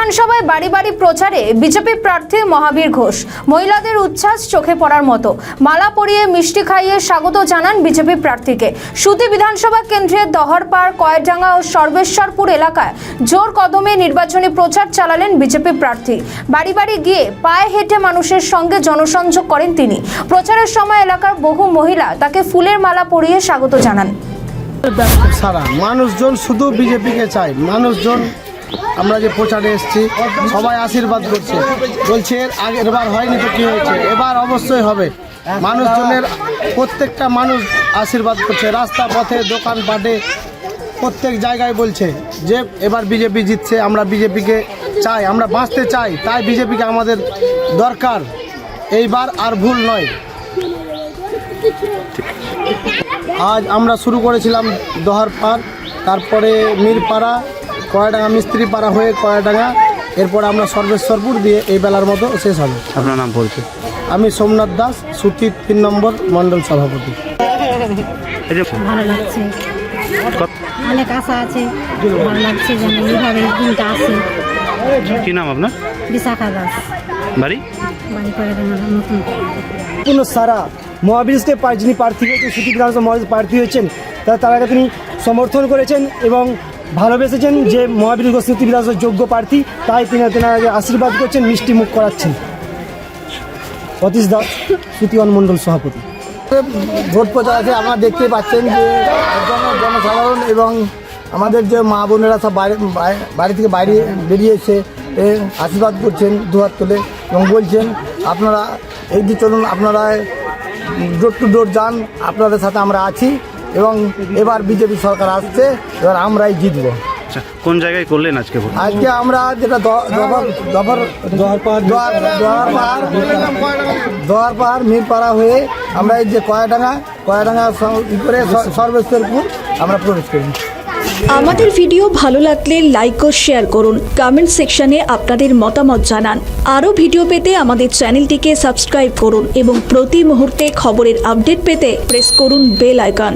বিধানসভায় বাড়ি বাড়ি প্রচারে বিজেপি প্রার্থী মহাবীর ঘোষ। মহিলাদের উচ্ছ্বাস চোখে পড়ার মতো। মালা পরিয়ে মিষ্টি খাইয়ে স্বাগত জানান বিজেপি প্রার্থীকে। সুতি বিধানসভা কেন্দ্রের দহরপাড়, কয়েরডাঙ্গা ও সর্বেশ্বরপুর এলাকায় জোর কদমে নির্বাচনী প্রচার চালালেন বিজেপি প্রার্থী। বাড়ি বাড়ি গিয়ে পায়ে হেঁটে মানুষের সঙ্গে জনসংযোগ করেন তিনি। প্রচারের সময় এলাকার বহু মহিলা তাকে ফুলের মালা পরিয়ে স্বাগত জানান। সারা মানুষজন শুধু বিজেপিকে চায়। মানুষজন আমরা যে প্রচারে এসেছি সবাই আশীর্বাদ করছে, বলছে এর আগের বার হয়নি তো কী হয়েছে, এবার অবশ্যই হবে। মানুষজনের প্রত্যেকটা মানুষ আশীর্বাদ করছে, রাস্তা পথে দোকানপাটে প্রত্যেক জায়গায় বলছে যে এবার বিজেপি জিতছে, আমরা বিজেপিকে চাই, আমরা বাঁচতে চাই, তাই বিজেপিকে আমাদের দরকার, এইবার আর ভুল নয়। আজ আমরা শুরু করেছিলাম দহরপাড়, তারপরে মিরপাড়া, কয়েরডাঙ্গা মিস্ত্রিপাড়া হয়ে কয়েরডাঙ্গা, এরপর আমরা সর্বেশ্বরপুর দিয়ে এই বেলার মতো শেষ হবে। আপনার নাম বলছে? আমি সোমনাথ দাস, সুতি 3 নম্বর মণ্ডল সভাপতি। ভালো লাগছে, অনেক আশা আছে, ভালো লাগছে যেন এইভাবে এই দিনটা আসে। কি নাম আপনার? বিশাখা দাস, বাড়ি করে নতুন পূর্ণ সারা মহাবীরকে যিনি প্রার্থী হয়েছেন, সুতি বিধানসভা মহাবীর প্রার্থী হয়েছেন, তারাকে তিনি সমর্থন করেছেন এবং ভালোবেসেছেন যে মহাবীর ঘোষ সুতি বিধানসভার যোগ্য প্রার্থী, তাই তিনি তেনাকে আশীর্বাদ করছেন, মিষ্টি মুখ করাচ্ছেন। অতীশ দাস, সুতি মণ্ডল সভাপতি। ভোট প্রচার আছে, আপনারা দেখতেই পাচ্ছেন যে জনসাধারণ এবং আমাদের যে মা বোনেরা সব বাড়ি থেকে বাইরে বেরিয়েছে, আশীর্বাদ করছেন, দুহাত তুলে এবং বলছেন আপনারা এই যে চলুন, আপনারা ডোর টু ডোর যান, আপনাদের সাথে আমরা আছি এবং এবার বিজেপি সরকার আসছে, এবার আমরাই জিতব। আচ্ছা, কোন জায়গায় করলেন আজকে ভোট? আজকে আমরা যেটা দোয়ারপাড় মিরপাড়া হয়ে আমরা এই যে কয়েরডাঙ্গা করে সর্বেশ্বরপুর আমরা প্রবেশ করি। আমাদের ভিডিও ভালো লাগলে লাইক ও শেয়ার করুন, কমেন্ট সেকশনে আপনাদের মতামত জানান। আরও ভিডিও পেতে আমাদের চ্যানেলটিকে সাবস্ক্রাইব করুন এবং প্রতি মুহূর্তে খবরের আপডেট পেতে প্রেস করুন বেল আইকন।